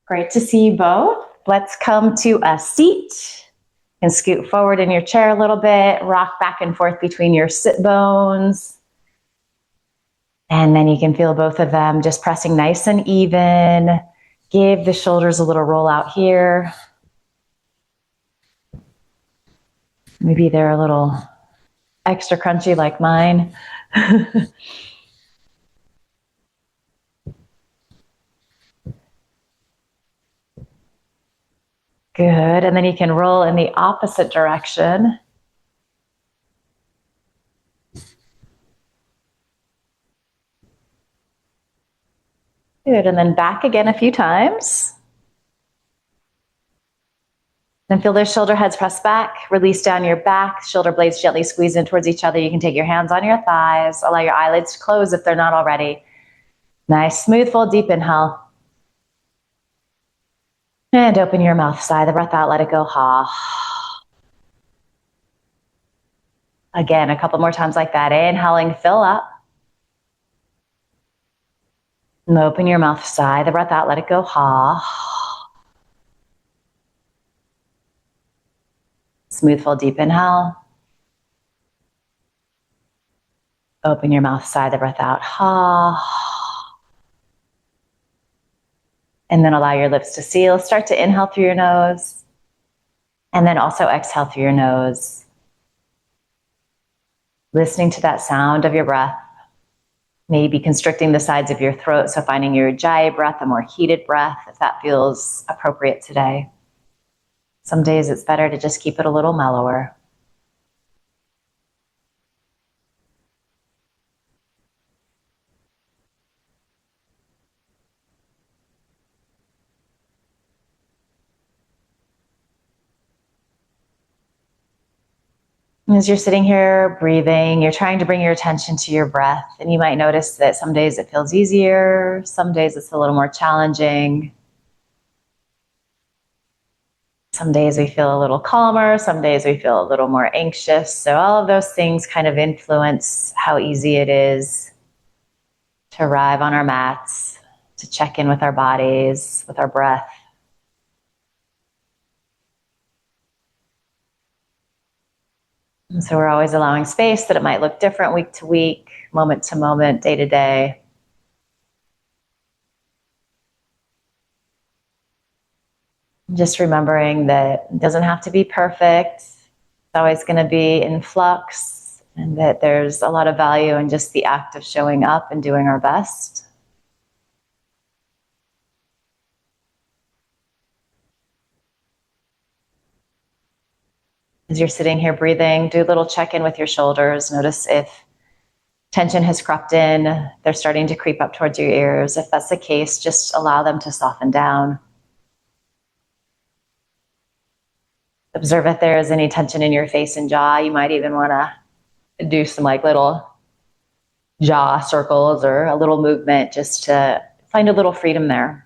Great to see you both. Let's come to a seat and scoot forward in your chair a little bit, rock back and forth between your sit bones. And then you can feel both of them just pressing nice and even. Give the shoulders a little roll out here. Maybe they're a little extra crunchy like mine. Good, and then you can roll in the opposite direction. Good, and then back again a few times. Then feel those shoulder heads press back, release down your back, shoulder blades gently squeeze in towards each other. You can take your hands on your thighs, allow your eyelids to close if they're not already. Nice, smooth, full, deep inhale. And open your mouth, sigh the breath out, let it go, ha. Again, a couple more times like that. Inhaling, fill up. And open your mouth, sigh the breath out, let it go, ha. Smooth, full, deep inhale. Open your mouth, sigh the breath out, ha. And then allow your lips to seal. Start to inhale through your nose. And then also exhale through your nose. Listening to that sound of your breath. Maybe constricting the sides of your throat, so finding your ujjayi breath, a more heated breath, if that feels appropriate today. Some days it's better to just keep it a little mellower. As you're sitting here breathing, you're trying to bring your attention to your breath, and you might notice that some days it feels easier, some days it's a little more challenging. Some days we feel a little calmer, some days we feel a little more anxious. So all of those things kind of influence how easy it is to arrive on our mats, to check in with our bodies, with our breath. And so we're always allowing space that it might look different week to week, moment to moment, day to day. Just remembering that it doesn't have to be perfect. It's always going to be in flux, and that there's a lot of value in just the act of showing up and doing our best. As you're sitting here breathing, do a little check-in with your shoulders. Notice if tension has crept in, they're starting to creep up towards your ears. If that's the case, just allow them to soften down. Observe if there is any tension in your face and jaw. You might even want to do some like little jaw circles or a little movement just to find a little freedom there.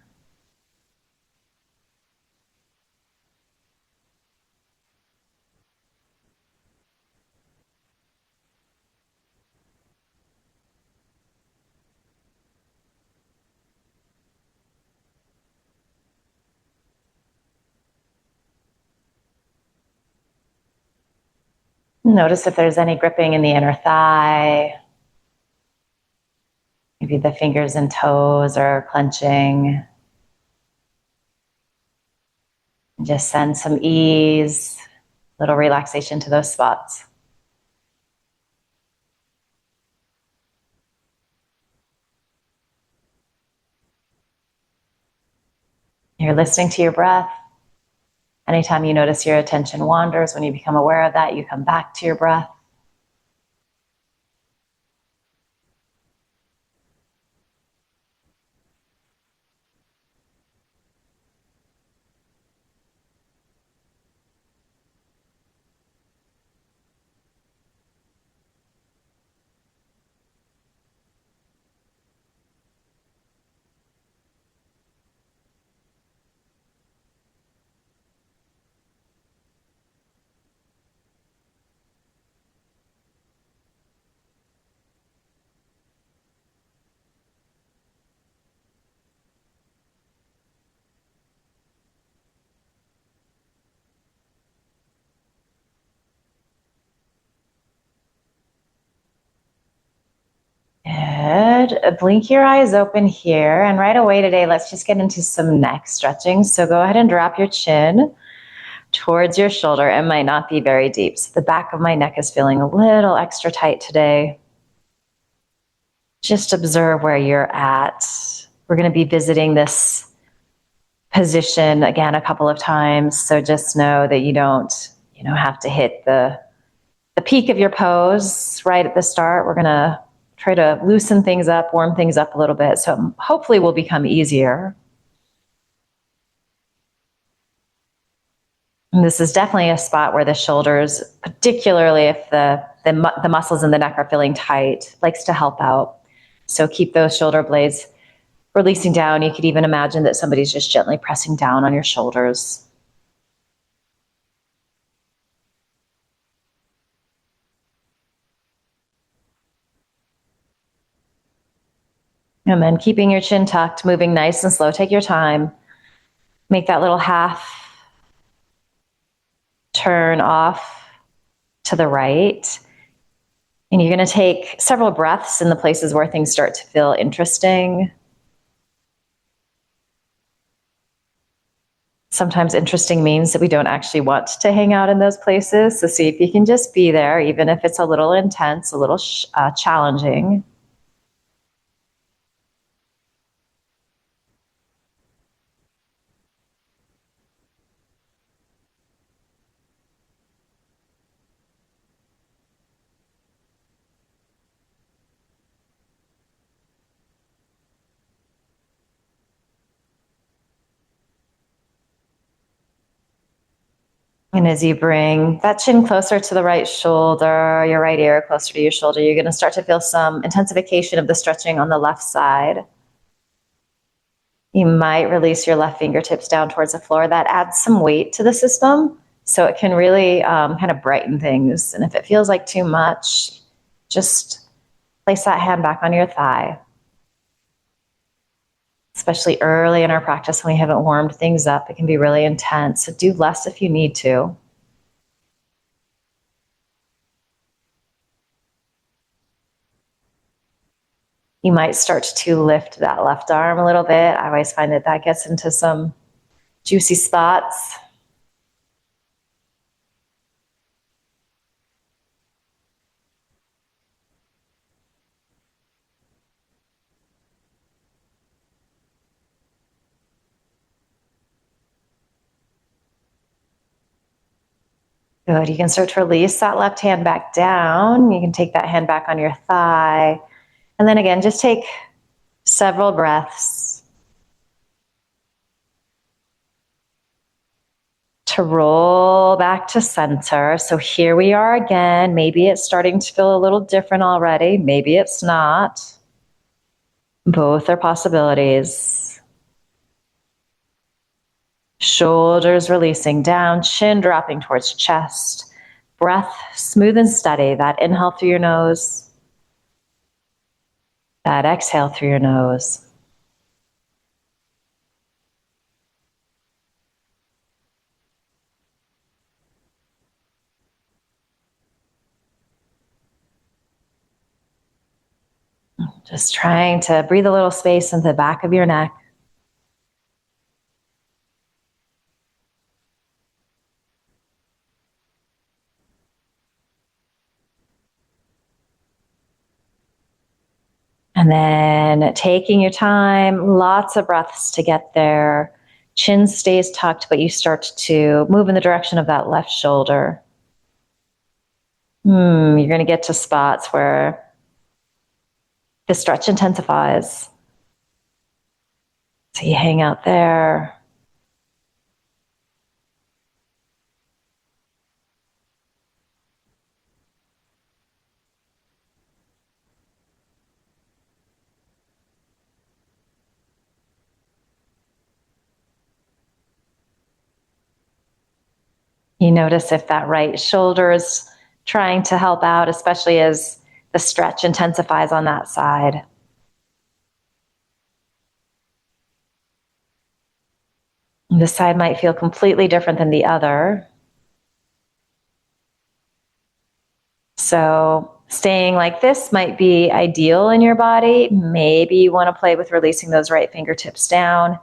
Notice if there's any gripping in the inner thigh. Maybe the fingers and toes are clenching. And just send some ease, little relaxation to those spots. You're listening to your breath. Anytime you notice your attention wanders, when you become aware of that, you come back to your breath. Good. Blink your eyes open here. And right away today, let's just get into some neck stretching. So go ahead and drop your chin towards your shoulder. It might not be very deep. So the back of my neck is feeling a little extra tight today. Just observe where you're at. We're going to be visiting this position again a couple of times. So just know that you don't, have to hit the peak of your pose right at the start. We're going to try to loosen things up, warm things up a little bit. So hopefully will become easier. And this is definitely a spot where the shoulders, particularly if the muscles in the neck are feeling tight, likes to help out. So keep those shoulder blades releasing down. You could even imagine that somebody's just gently pressing down on your shoulders. And then keeping your chin tucked, moving nice and slow. Take your time. Make that little half turn off to the right. And you're going to take several breaths in the places where things start to feel interesting. Sometimes interesting means that we don't actually want to hang out in those places. So see if you can just be there, even if it's a little intense, a little challenging. And as you bring that chin closer to the right shoulder, your right ear closer to your shoulder, you're going to start to feel some intensification of the stretching on the left side. You might release your left fingertips down towards the floor. That adds some weight to the system, so it can really kind of brighten things. And if it feels like too much, just place that hand back on your thigh. Especially early in our practice when we haven't warmed things up, it can be really intense. So do less if you need to. You might start to lift that left arm a little bit. I always find that gets into some juicy spots. Good. You can start to release that left hand back down. You can take that hand back on your thigh. And then again, just take several breaths to roll back to center. So here we are again. Maybe it's starting to feel a little different already. Maybe it's not. Both are possibilities. Shoulders releasing down, chin dropping towards chest. Breath smooth and steady. That inhale through your nose. That exhale through your nose. Just trying to breathe a little space into the back of your neck. And then taking your time, lots of breaths to get there. Chin stays tucked, but you start to move in the direction of that left shoulder. You're going to get to spots where the stretch intensifies. So you hang out there. You notice if that right shoulder is trying to help out, especially as the stretch intensifies on that side. This side might feel completely different than the other. So Staying like this might be ideal in your body. Maybe you want to play with releasing those right fingertips down.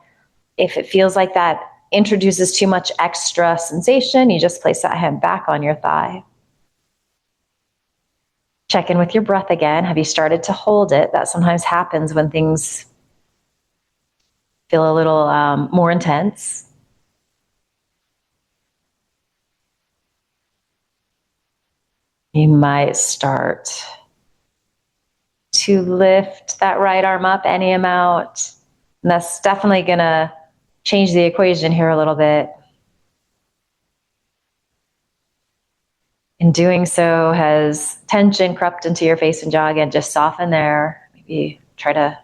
If it feels like that introduces too much extra sensation, you just place that hand back on your thigh. Check in with your breath again. Have you started to hold it? That sometimes happens when things feel a little more intense. You might start to lift that right arm up any amount. And that's definitely going to change the equation here a little bit. In doing so, has tension crept into your face and jaw again? Just soften there. Maybe try to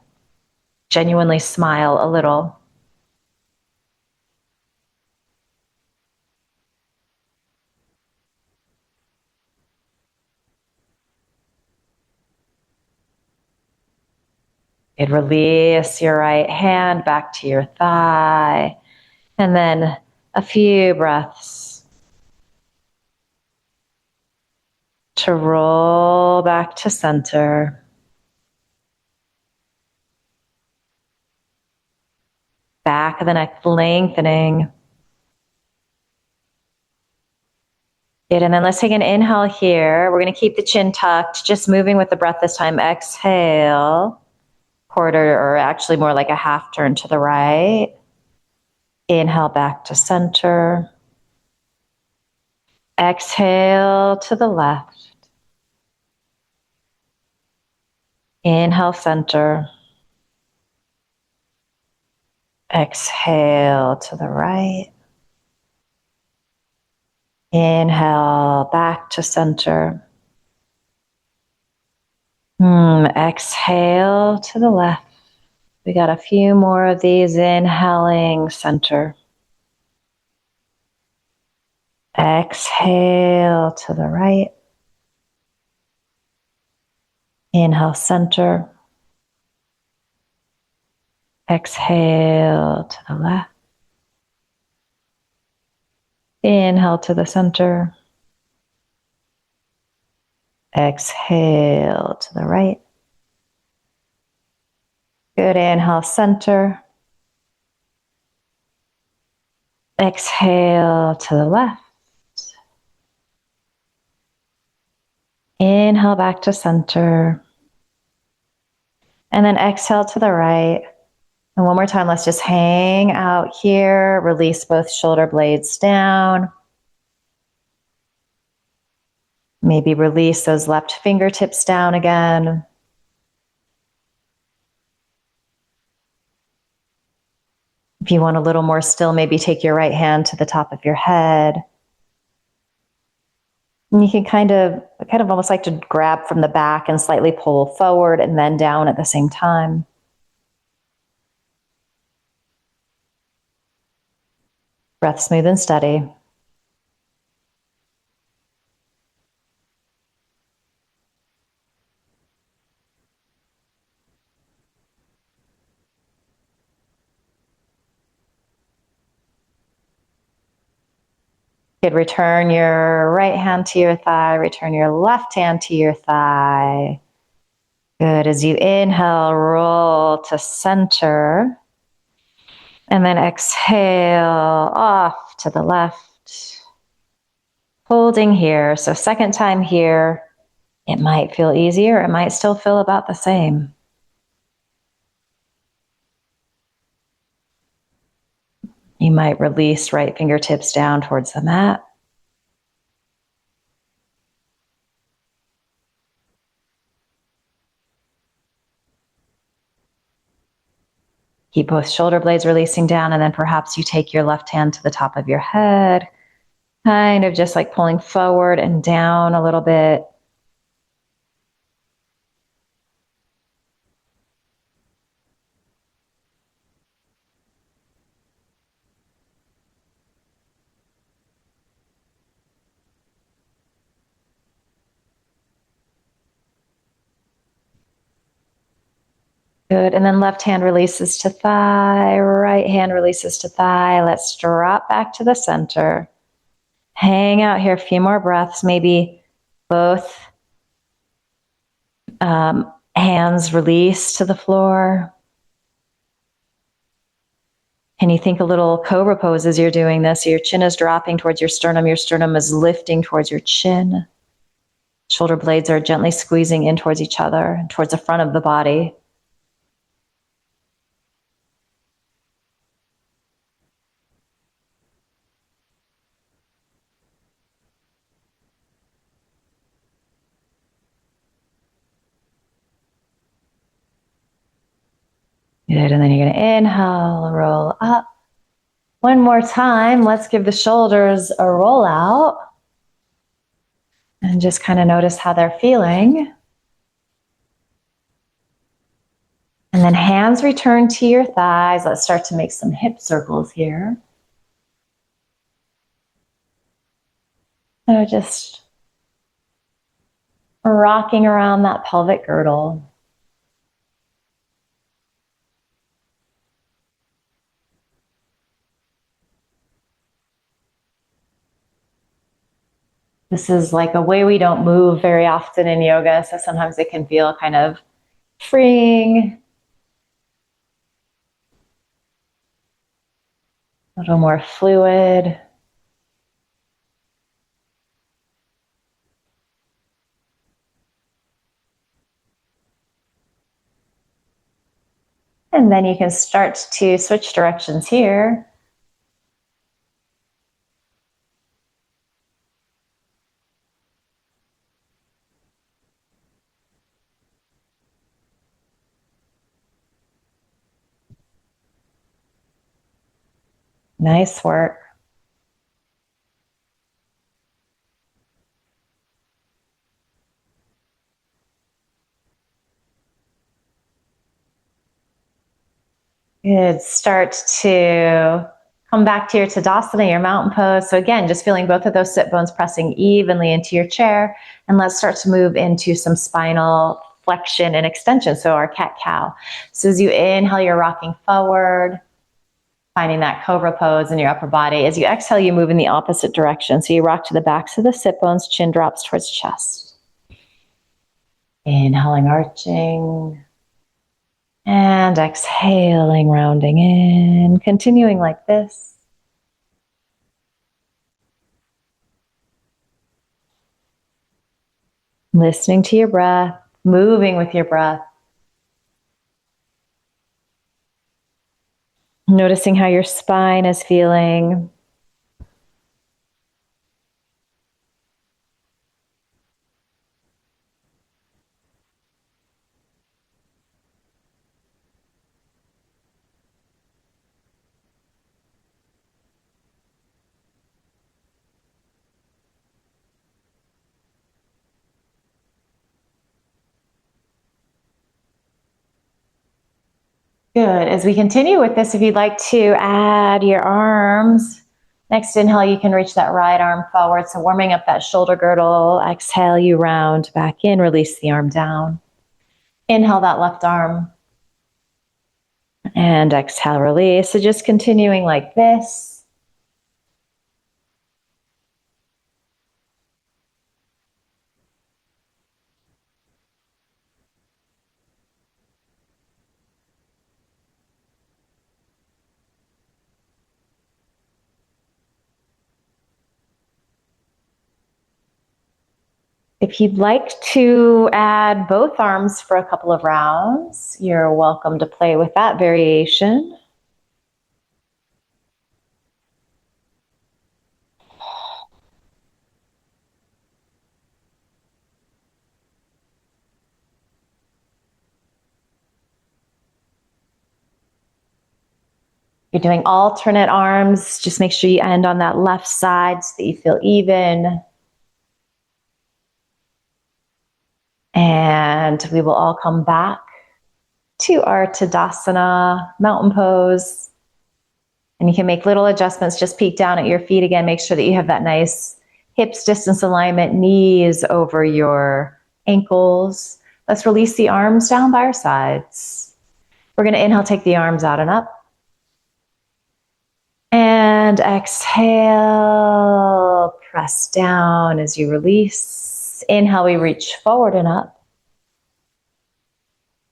genuinely smile a little. You'd release your right hand back to your thigh, and then a few breaths to roll back to center. Back of the neck lengthening. Good, and then let's take an inhale here. We're going to keep the chin tucked, just moving with the breath this time. Exhale, quarter, or actually more like a half turn to the right. Inhale back to center. Exhale to the left. Inhale, center. Exhale to the right. Inhale back to center. Exhale to the left. We got a few more of these. Inhaling, center. Exhale to the right. Inhale, center. Exhale to the left. Inhale to the center. Exhale to the right. Good. Inhale, center. Exhale to the left. Inhale back to center. And then exhale to the right. And one more time, let's just hang out here. Release both shoulder blades down. Maybe release those left fingertips down again. If you want a little more still, maybe take your right hand to the top of your head. And you can kind of almost like to grab from the back and slightly pull forward and then down at the same time. Breath smooth and steady. Good. Return your right hand to your thigh. Return your left hand to your thigh. Good. As you inhale, roll to center. And then exhale off to the left. Holding here. So second time here, it might feel easier. It might still feel about the same. You might release right fingertips down towards the mat. Keep both shoulder blades releasing down, and then perhaps you take your left hand to the top of your head, kind of just like pulling forward and down a little bit. Good, and then left hand releases to thigh, right hand releases to thigh. Let's drop back to the center. Hang out here a few more breaths, maybe both Hands release to the floor. And you think a little cobra pose as you're doing this. Your chin is dropping towards your sternum is lifting towards your chin. Shoulder blades are gently squeezing in towards each other, towards the front of the body. Good, and then you're gonna inhale, roll up. One more time, let's give the shoulders a roll out. And just kind of notice how they're feeling. And then hands return to your thighs. Let's start to make some hip circles here. So just rocking around that pelvic girdle. This is like a way we don't move very often in yoga, so sometimes it can feel kind of freeing, a little more fluid. And then you can start to switch directions here. Nice work. Good. Start to come back to your Tadasana, your mountain pose. So again, just feeling both of those sit bones pressing evenly into your chair. And let's start to move into some spinal flexion and extension. So our cat-cow. So as you inhale, you're rocking forward, finding that cobra pose in your upper body. As you exhale, you move in the opposite direction. So you rock to the backs of the sit bones, chin drops towards chest. Inhaling, arching. And exhaling, rounding in, continuing like this. Listening to your breath, moving with your breath. Noticing how your spine is feeling. Good. As we continue with this, if you'd like to add your arms, next inhale, you can reach that right arm forward. So warming up that shoulder girdle. Exhale, you round back in, release the arm down. Inhale that left arm. And exhale, release. So just continuing like this. If you'd like to add both arms for a couple of rounds, you're welcome to play with that variation. You're doing alternate arms. Just make sure you end on that left side so that you feel even. And we will all come back to our Tadasana mountain pose. And you can make little adjustments. Just peek down at your feet again. Make sure that you have that nice hips distance alignment, knees over your ankles. Let's release the arms down by our sides. We're going to inhale, take the arms out and up. And exhale, press down as you release. Inhale, we reach forward and up.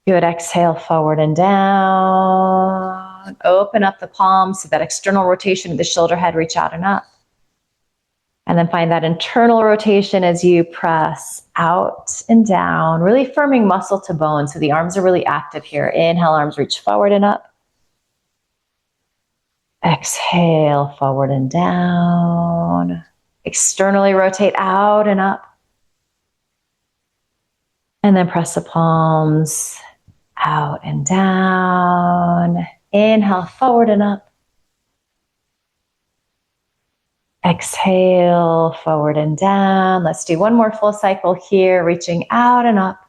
Good. Exhale, forward and down. Open up the palms, so that external rotation of the shoulder head, reach out and up. And then find that internal rotation as you press out and down, really firming muscle to bone. So the arms are really active here. Inhale, arms reach forward and up. Exhale, forward and down. Externally rotate out and up. And then press the palms out and down. Inhale, forward and up. Exhale, forward and down. Let's do one more full cycle here, reaching out and up.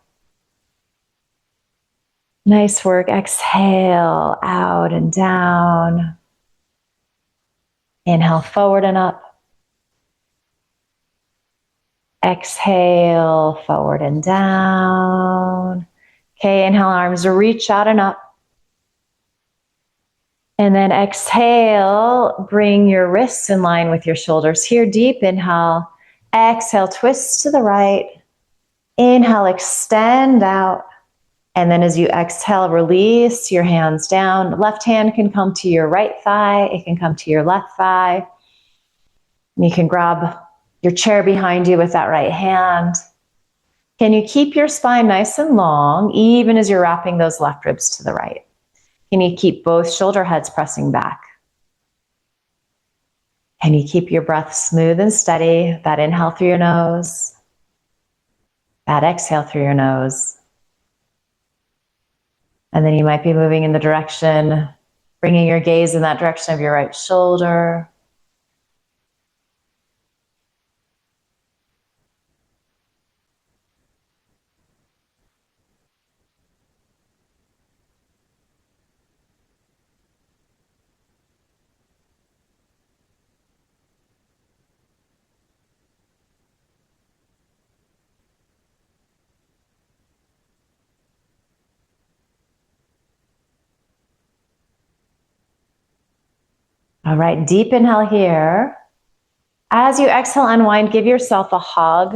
Nice work. Exhale, out and down. Inhale, forward and up. Exhale, forward and down. Okay, inhale, arms reach out and up. And then exhale, bring your wrists in line with your shoulders here. Deep inhale. Exhale, twist to the right. Inhale, extend out. And then as you exhale, release your hands down. Left hand can come to your right thigh. It can come to your left thigh. And you can grab your chair behind you with that right hand. Can you keep your spine nice and long, even as you're wrapping those left ribs to the right? Can you keep both shoulder heads pressing back? Can you keep your breath smooth and steady? That inhale through your nose. That exhale through your nose. And then you might be moving in the direction, bringing your gaze in that direction of your right shoulder. All right, deep inhale here. As you exhale, unwind, give yourself a hug.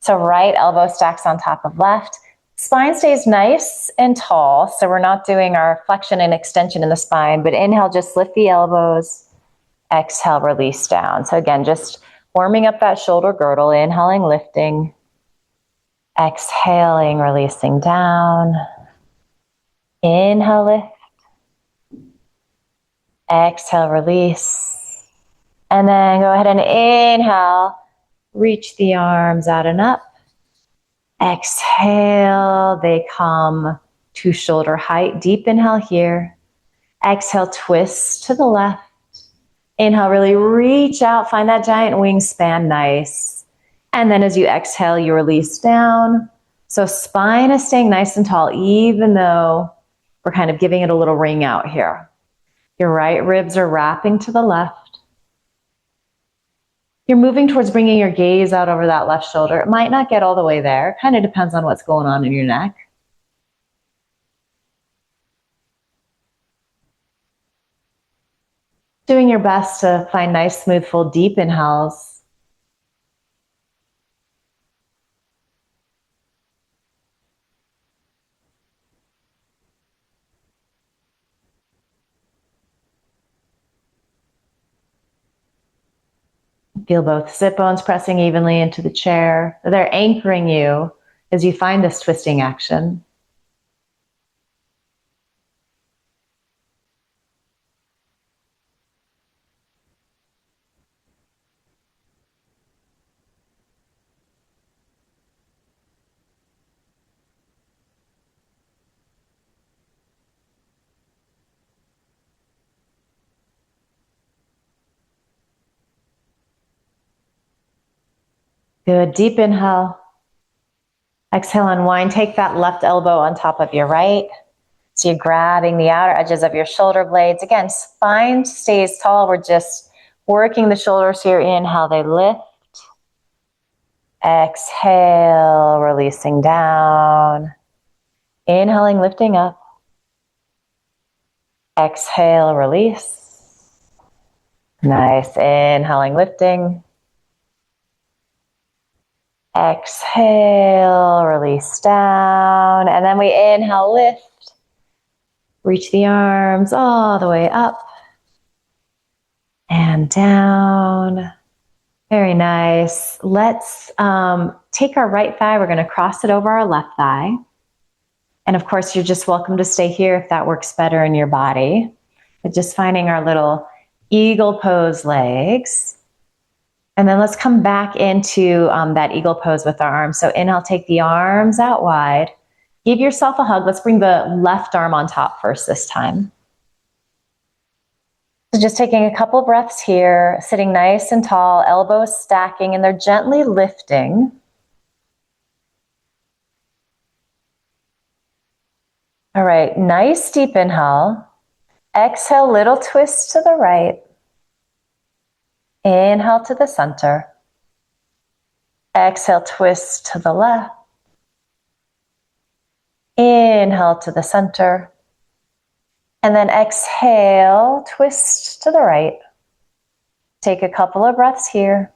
So right elbow stacks on top of left. Spine stays nice and tall, so we're not doing our flexion and extension in the spine, but inhale, just lift the elbows. Exhale, release down. So again, just warming up that shoulder girdle, inhaling, lifting. Exhaling, releasing down. Inhale, lift. Exhale, release. And then go ahead and inhale, reach the arms out and up. Exhale, they come to shoulder height. Deep inhale here. Exhale, twist to the left. Inhale, really reach out, find that giant wingspan, nice. And then as you exhale, you release down. So spine is staying nice and tall, even though we're kind of giving it a little ring out here. Your right ribs are wrapping to the left. You're moving towards bringing your gaze out over that left shoulder. It might not get all the way there. Kind of depends on what's going on in your neck. Doing your best to find nice, smooth, full, deep inhales. Feel both sit bones pressing evenly into the chair. They're anchoring you as you find this twisting action. Good, deep inhale. Exhale, unwind. Take that left elbow on top of your right. So you're grabbing the outer edges of your shoulder blades. Again, spine stays tall. We're just working the shoulders here. Inhale, they lift. Exhale, releasing down. Inhaling, lifting up. Exhale, release. Nice. Inhaling, lifting. Exhale, release down. And then we inhale, lift. Reach the arms all the way up and down. Very nice. Let's take our right thigh. We're going to cross it over our left thigh. And of course, you're just welcome to stay here if that works better in your body. But just finding our little eagle pose legs. And then let's come back into that eagle pose with our arms. So inhale, take the arms out wide. Give yourself a hug. Let's bring the left arm on top first this time. So just taking a couple breaths here, sitting nice and tall, elbows stacking, and they're gently lifting. All right, nice deep inhale. Exhale, little twist to the right. Inhale to the center. Exhale, twist to the left. Inhale to the center. And then exhale, twist to the right. Take a couple of breaths here.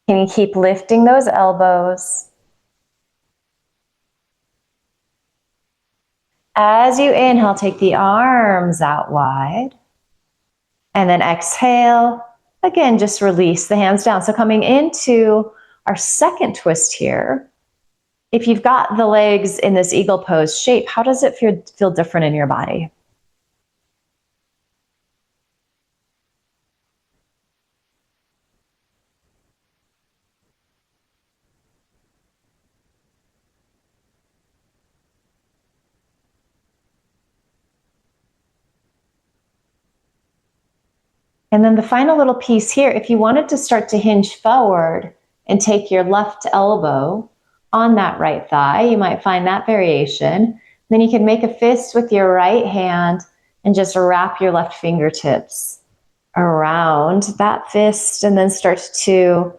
Can you keep lifting those elbows? As you inhale, take the arms out wide. And then exhale, again, just release the hands down. So coming into our second twist here, if you've got the legs in this eagle pose shape, how does it feel different in your body? And then the final little piece here, if you wanted to start to hinge forward and take your left elbow on that right thigh, you might find that variation. Then you can make a fist with your right hand and just wrap your left fingertips around that fist and then start to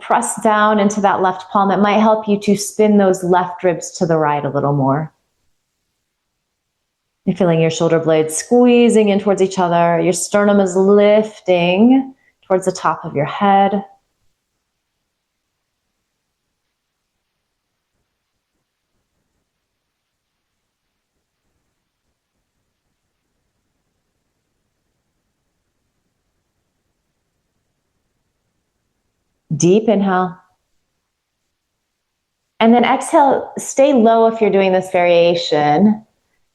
press down into that left palm. It might help you to spin those left ribs to the right a little more. You're feeling your shoulder blades squeezing in towards each other. Your sternum is lifting towards the top of your head. Deep inhale. And then exhale, stay low if you're doing this variation.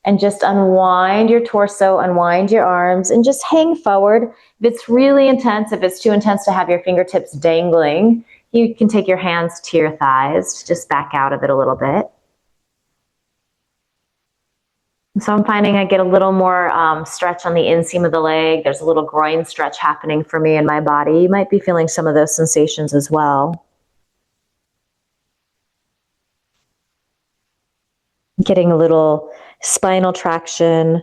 And just unwind your torso, unwind your arms, and just hang forward. If it's really intense, if it's too intense to have your fingertips dangling, you can take your hands to your thighs, just back out of it a little bit. And so I'm finding I get a little more stretch on the inseam of the leg. There's a little groin stretch happening for me in my body. You might be feeling some of those sensations as well. Getting a little spinal traction.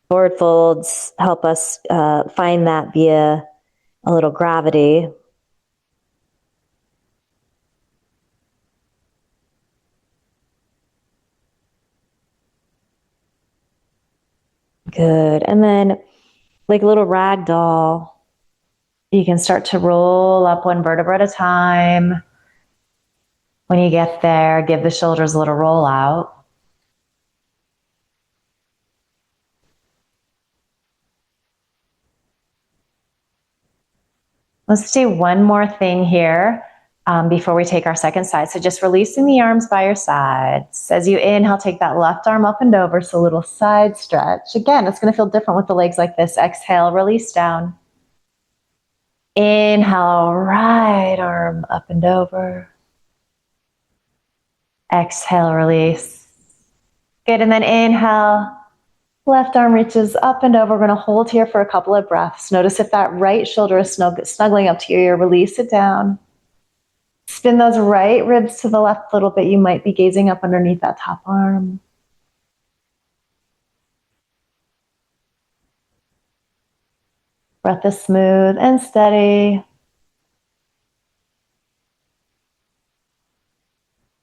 Forward folds help us find that via a little gravity. Good. And then like a little rag doll, you can start to roll up one vertebra at a time. When you get there, give the shoulders a little roll out. Let's do one more thing here before we take our second side. So just releasing the arms by your sides. As you inhale, take that left arm up and over, so a little side stretch. Again, it's going to feel different with the legs like this. Exhale, release down. Inhale, right arm up and over. Exhale, release. Good, and then inhale. Left arm reaches up and over. We're going to hold here for a couple of breaths. Notice if that right shoulder is snuggling up to your ear. Release it down. Spin those right ribs to the left a little bit. You might be gazing up underneath that top arm. Breath is smooth and steady.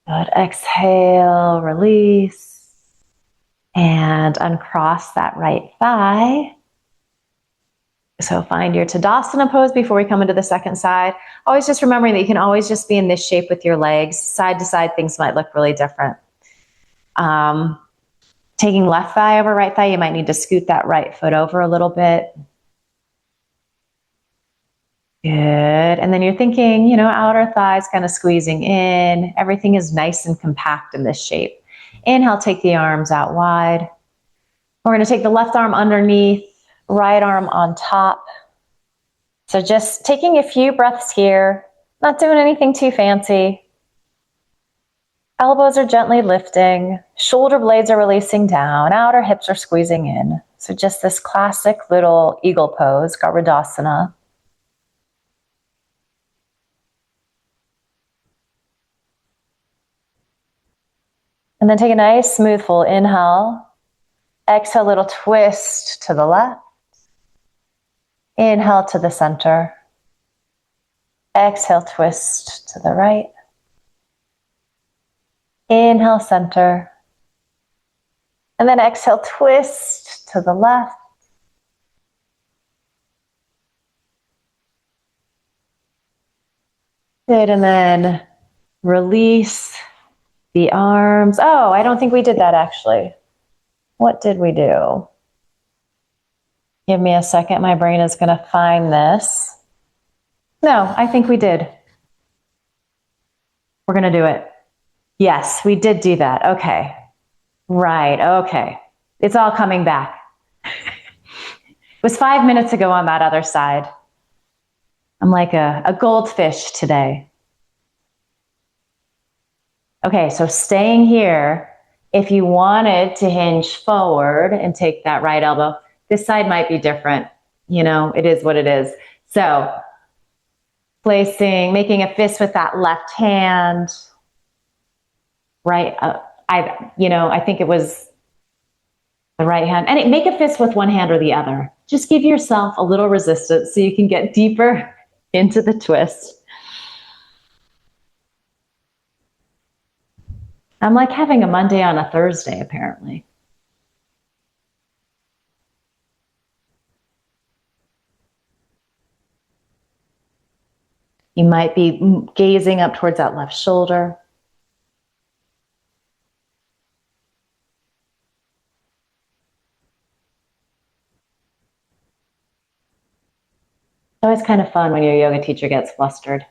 Good. Exhale, release. And uncross that right thigh. So find your Tadasana pose before we come into the second side. Always just remembering that you can always just be in this shape with your legs. Side to side, things might look really different. Taking left thigh over right thigh, you might need to scoot that right foot over a little bit. Good. And then you're thinking, outer thighs kind of squeezing in. Everything is nice and compact in this shape. Inhale, take the arms out wide. We're going to take the left arm underneath, right arm on top. So just taking a few breaths here, not doing anything too fancy. Elbows are gently lifting, shoulder blades are releasing down, outer hips are squeezing in. So just this classic little eagle pose, Garudasana. And then take a nice, smooth, full inhale. Exhale, little twist to the left. Inhale to the center. Exhale, twist to the right. Inhale, center. And then exhale, twist to the left. Good, and then release the arms. Oh, I don't think we did that actually. What did we do? Give me a second. My brain is going to find this. No, I think we did. We're going to do it. Yes, we did do that. Okay. Right. Okay. It's all coming back. It was 5 minutes ago on that other side. I'm like a goldfish today. Okay, so staying here, if you wanted to hinge forward and take that right elbow, this side might be different. It is what it is. So making a fist with that left hand, right? I think it was the right hand. And make a fist with one hand or the other. Just give yourself a little resistance so you can get deeper into the twist. I'm like having a Monday on a Thursday, apparently. You might be gazing up towards that left shoulder. It's always kind of fun when your yoga teacher gets flustered.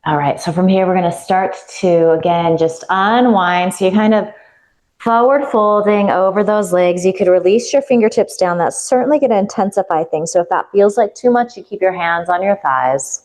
All right, so from here, we're going to start to, again, just unwind. So you kind of forward folding over those legs. You could release your fingertips down. That's certainly going to intensify things. So if that feels like too much, you keep your hands on your thighs.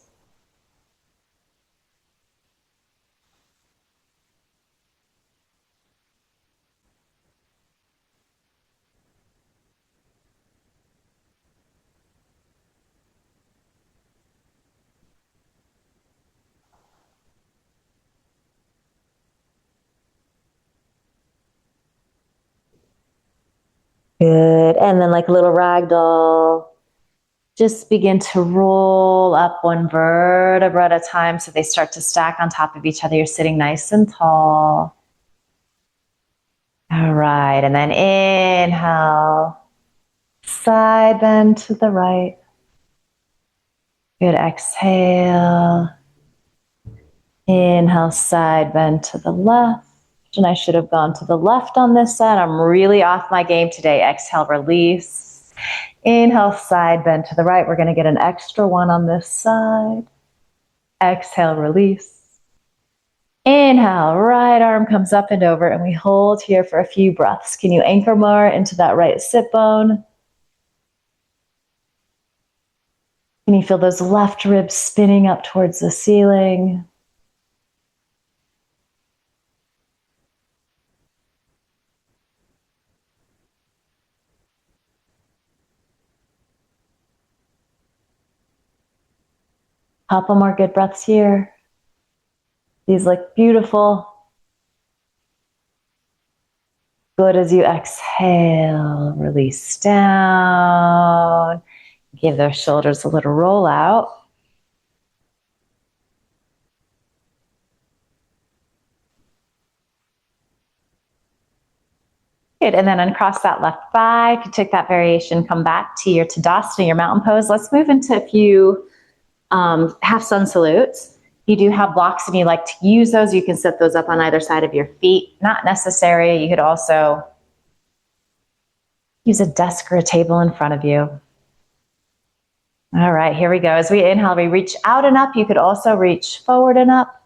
Good. And then like a little ragdoll, just begin to roll up one vertebra at a time so they start to stack on top of each other. You're sitting nice and tall. All right. And then inhale, side bend to the right. Good. Exhale. Inhale, side bend to the left. And I should have gone to the left on this side. I'm really off my game today. Exhale, release. Inhale, side bend to the right. We're going to get an extra one on this side. Exhale, release. Inhale, right arm comes up and over, and we hold here for a few breaths. Can you anchor more into that right sit bone? Can you feel those left ribs spinning up towards the ceiling? Couple more good breaths here. These look beautiful. Good. As you exhale, release down. Give those shoulders a little roll out. Good, and then uncross that left thigh. If you took that variation, come back to your Tadasana, your mountain pose. Let's move into a few half sun salutes. You do have blocks and you like to use those, you can set those up on either side of your feet. Not necessary. You could also use a desk or a table in front of you. All right, here we go. As we inhale, we reach out and up. You could also reach forward and up.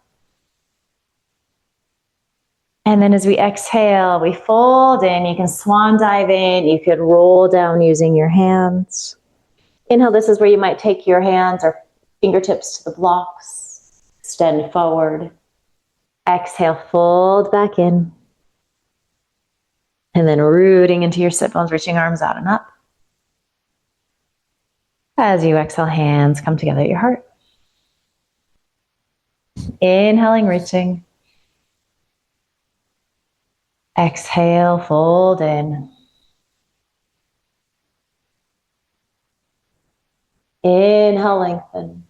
And then as we exhale, we fold in. You can swan dive in. You could roll down using your hands. Inhale, this is where you might take your hands or fingertips to the blocks. Extend forward. Exhale, fold back in. And then rooting into your sit bones, reaching arms out and up. As you exhale, hands come together at your heart. Inhaling, reaching. Exhale, fold in. Inhale, lengthen.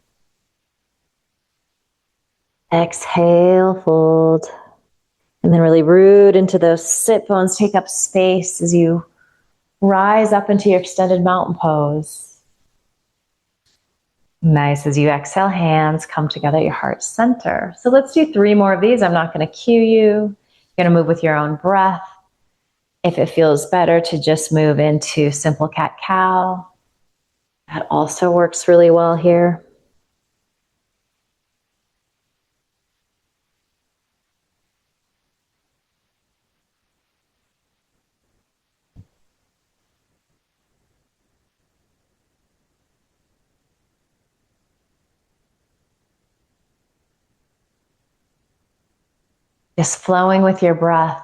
Exhale, fold. And then really root into those sit bones. Take up space as you rise up into your extended mountain pose. Nice. As you exhale, hands come together at your heart center. So let's do 3 more of these. I'm not going to cue you. You're going to move with your own breath. If it feels better to just move into simple cat-cow, that also works really well here. Just flowing with your breath.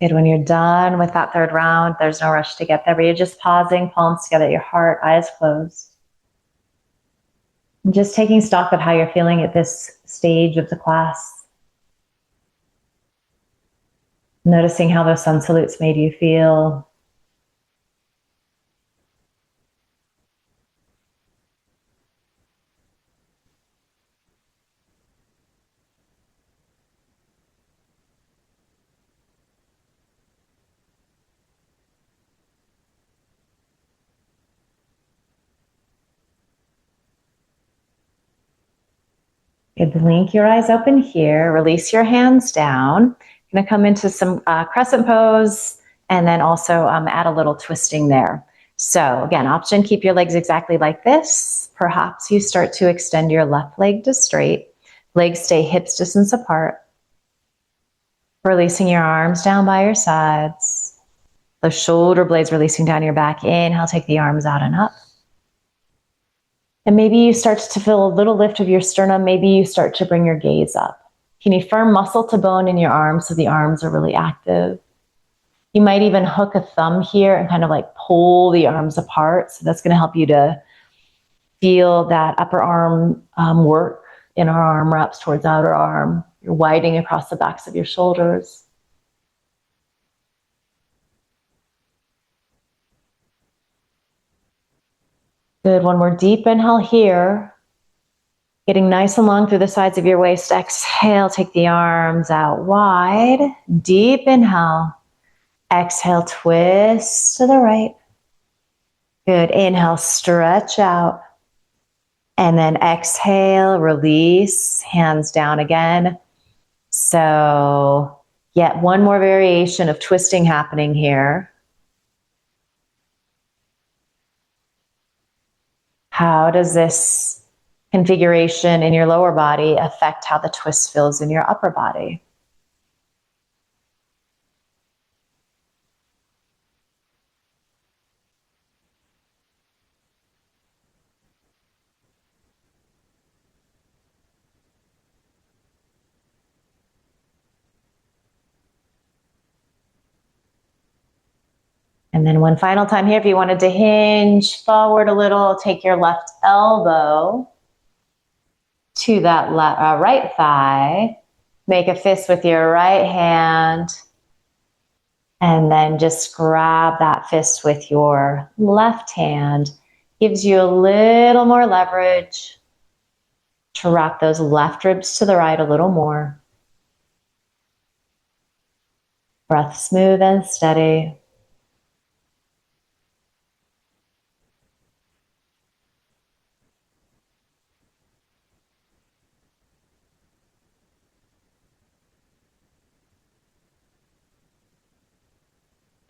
Good. When you're done with that 3rd round, there's no rush to get there, but you're just pausing, palms together at your heart, eyes closed. And just taking stock of how you're feeling at this stage of the class. Noticing how those sun salutes made you feel. Good. Blink your eyes open here. Release your hands down. You're going to come into some crescent pose and then also add a little twisting there. So again, option, keep your legs exactly like this. Perhaps you start to extend your left leg to straight. Legs stay hips distance apart. Releasing your arms down by your sides. The shoulder blades releasing down your back. Inhale, take the arms out and up. And maybe you start to feel a little lift of your sternum. Maybe you start to bring your gaze up. Can you firm muscle to bone in your arms so the arms are really active? You might even hook a thumb here and kind of like pull the arms apart. So that's going to help you to feel that upper arm work, inner arm wraps towards outer arm. You're widening across the backs of your shoulders. Good. One more deep inhale here. Getting nice and long through the sides of your waist. Exhale, take the arms out wide. Deep inhale. Exhale, twist to the right. Good. Inhale, stretch out. And then exhale, release, hands down again. So yet one more variation of twisting happening here. How does this configuration in your lower body affect how the twist feels in your upper body. And then one final time here, if you wanted to hinge forward a little, take your left elbow to that right thigh, make a fist with your right hand, and then just grab that fist with your left hand. Gives you a little more leverage to rock those left ribs to the right a little more. Breath smooth and steady.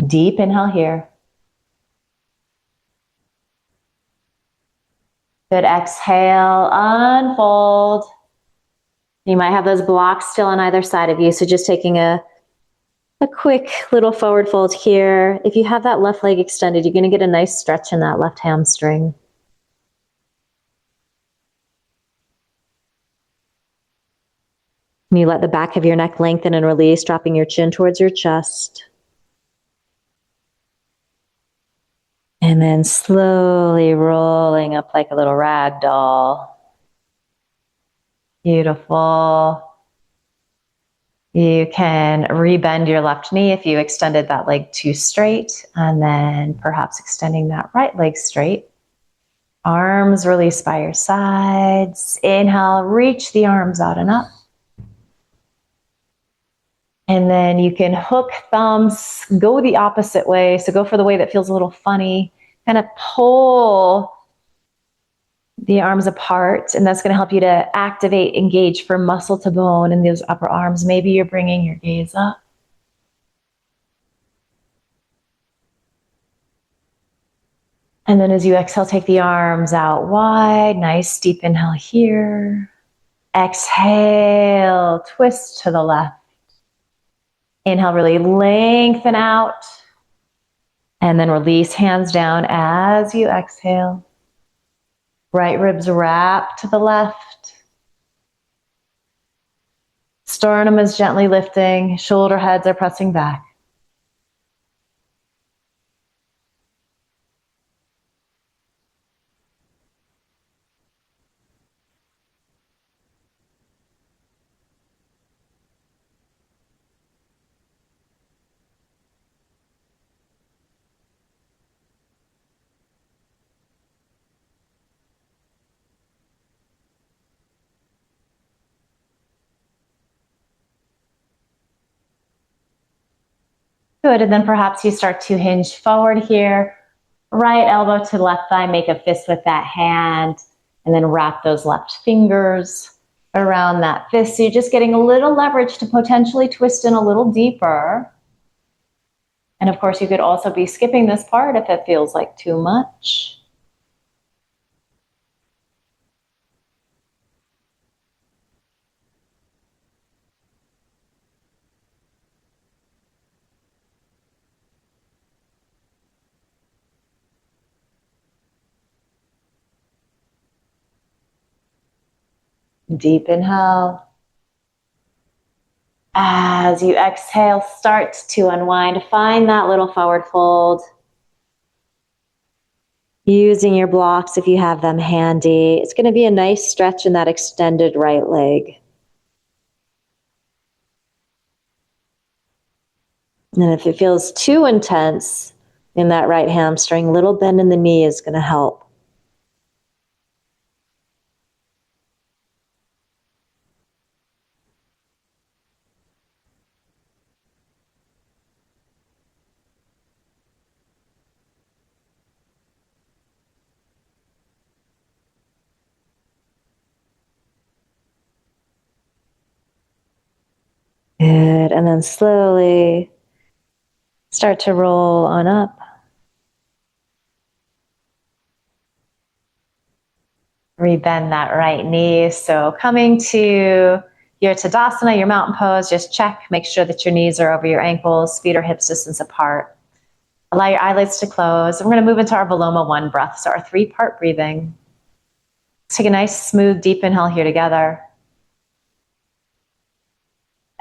Deep inhale here. Good exhale, unfold. You might have those blocks still on either side of you, so just taking a quick little forward fold here. If you have that left leg extended, you're going to get a nice stretch in that left hamstring. And you let the back of your neck lengthen and release, dropping your chin towards your chest. And then slowly rolling up like a little rag doll. Beautiful. You can rebend your left knee if you extended that leg too straight, and then perhaps extending that right leg straight. Arms release by your sides. Inhale, reach the arms out and up. And then you can hook thumbs, go the opposite way. So go for the way that feels a little funny. Kind of pull the arms apart, and that's going to help you to activate, engage for muscle to bone in those upper arms. Maybe you're bringing your gaze up. And then as you exhale, take the arms out wide. Nice deep inhale here. Exhale, twist to the left. Inhale, really lengthen out. And then release hands down as you exhale. Right ribs wrap to the left. Sternum is gently lifting. Shoulder heads are pressing back. Good, and then perhaps you start to hinge forward here. Right elbow to left thigh, make a fist with that hand, and then wrap those left fingers around that fist. So you're just getting a little leverage to potentially twist in a little deeper. And of course, you could also be skipping this part if it feels like too much. Deep inhale. As you exhale, start to unwind. Find that little forward fold. Using your blocks if you have them handy. It's going to be a nice stretch in that extended right leg. And if it feels too intense in that right hamstring, little bend in the knee is going to help. Good. And then slowly start to roll on up. Rebend that right knee. So coming to your Tadasana, your mountain pose, just check, make sure that your knees are over your ankles, feet are hips distance apart. Allow your eyelids to close. And we're going to move into our Viloma I breath, so our 3-part breathing. Take a nice, smooth, deep inhale here together.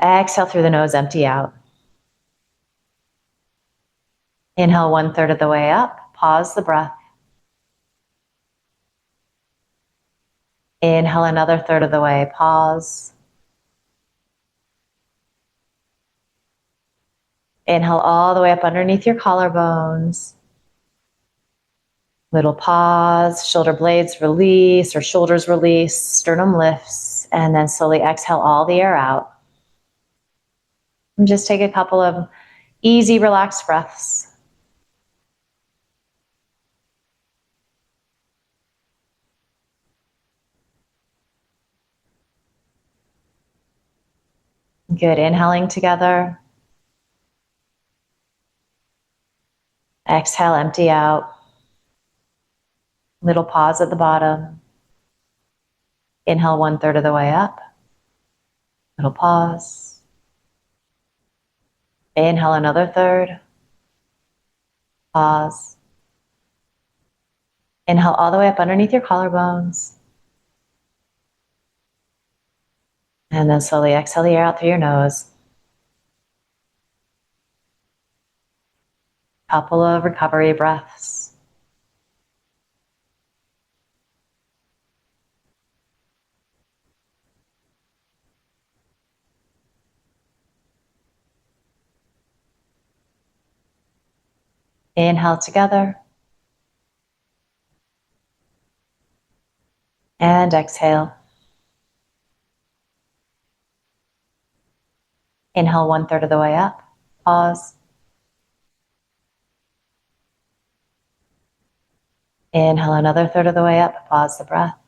Exhale through the nose, empty out. Inhale 1/3 of the way up. Pause the breath. Inhale another third of the way. Pause. Inhale all the way up underneath your collarbones. Little pause, shoulder blades release or shoulders release, sternum lifts, and then slowly exhale all the air out. And just take a couple of easy, relaxed breaths. Good, inhaling together. Exhale, empty out. Little pause at the bottom. Inhale 1/3 of the way up. Little pause. Inhale another third. Pause. Inhale all the way up underneath your collarbones. And then slowly exhale the air out through your nose. Couple of recovery breaths. Inhale together. And exhale. Inhale 1/3 of the way up. Pause. Inhale another third of the way up. Pause the breath.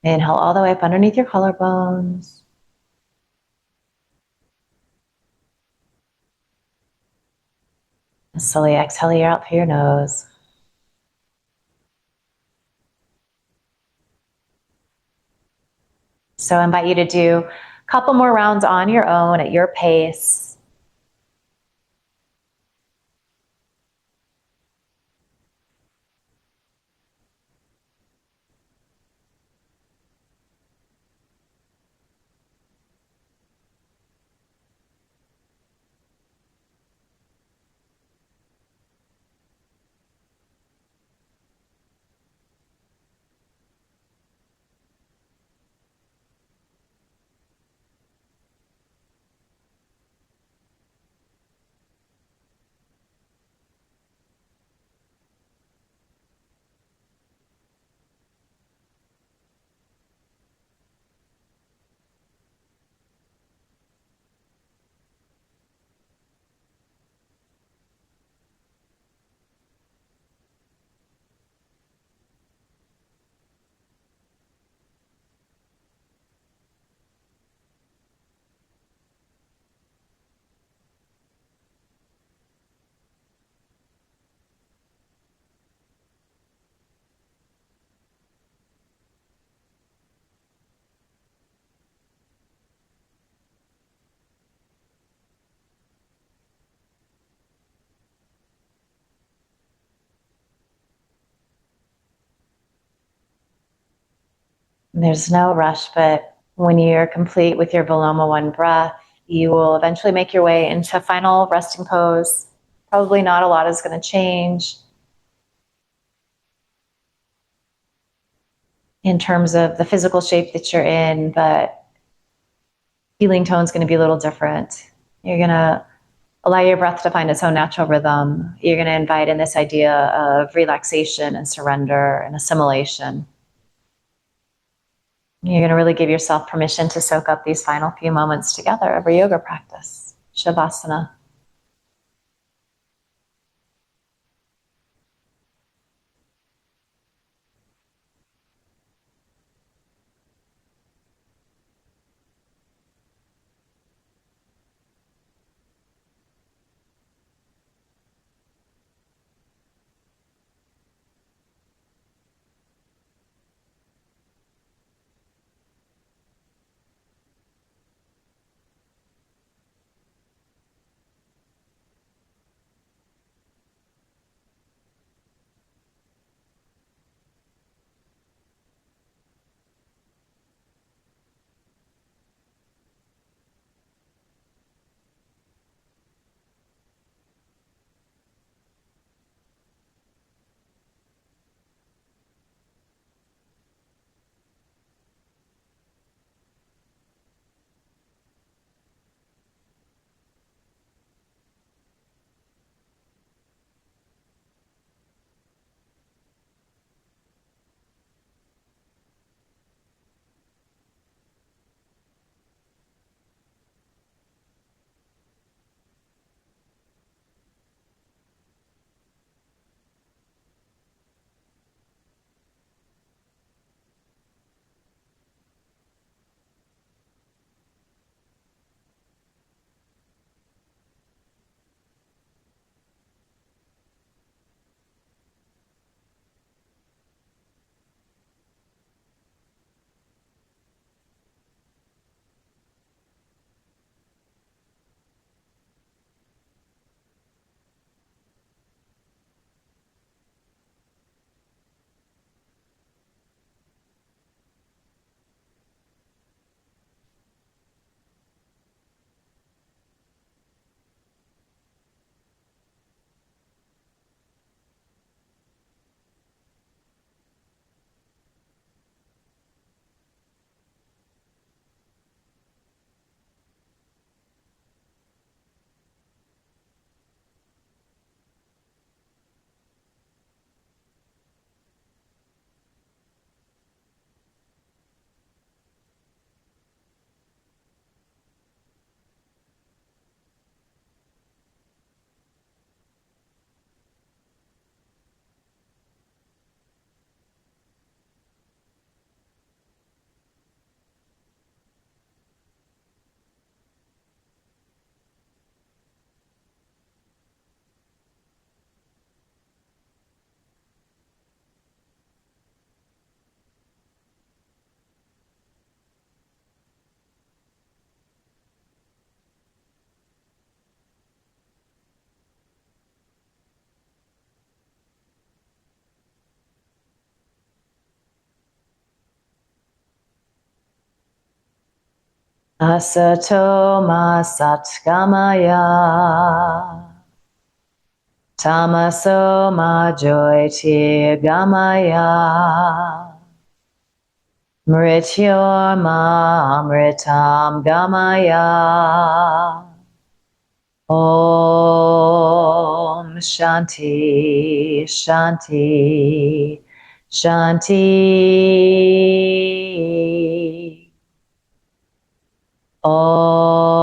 Inhale all the way up underneath your collarbones. And slowly exhale the air out through your nose. So I invite you to do a couple more rounds on your own at your pace. There's no rush, but when you're complete with your Viloma I breath, you will eventually make your way into final resting pose. Probably not a lot is going to change in terms of the physical shape that you're in, but feeling tone is going to be a little different. You're going to allow your breath to find its own natural rhythm. You're going to invite in this idea of relaxation and surrender and assimilation. You're going to really give yourself permission to soak up these final few moments together of a yoga practice. Shavasana. Asato ma satgamaya. Tamaso ma jyotirgamaya. Mrityorma amritam gamaya. Om Shanti Shanti Shanti. Om.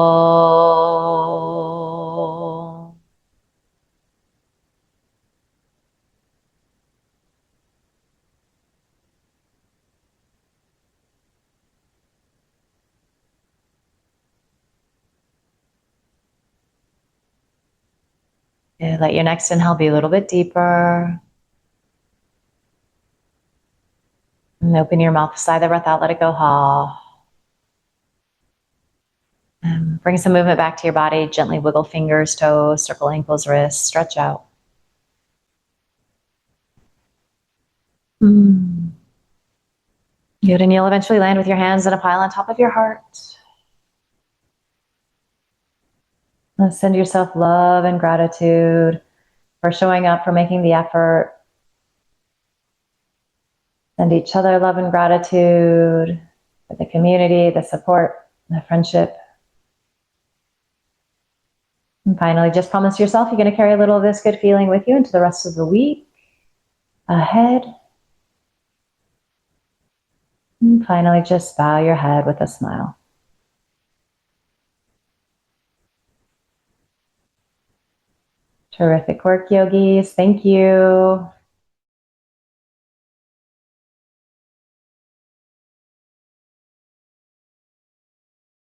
Yeah, let your next inhale be a little bit deeper. And open your mouth, sigh the breath out, let it go. Ha. And bring some movement back to your body. Gently wiggle fingers, toes, circle ankles, wrists, stretch out. Good, and you'll eventually land with your hands in a pile on top of your heart. Send yourself love and gratitude for showing up, for making the effort. Send each other love and gratitude for the community, the support, the friendship. And finally, just promise yourself you're going to carry a little of this good feeling with you into the rest of the week ahead. And finally, just bow your head with a smile. Terrific work, yogis. Thank you.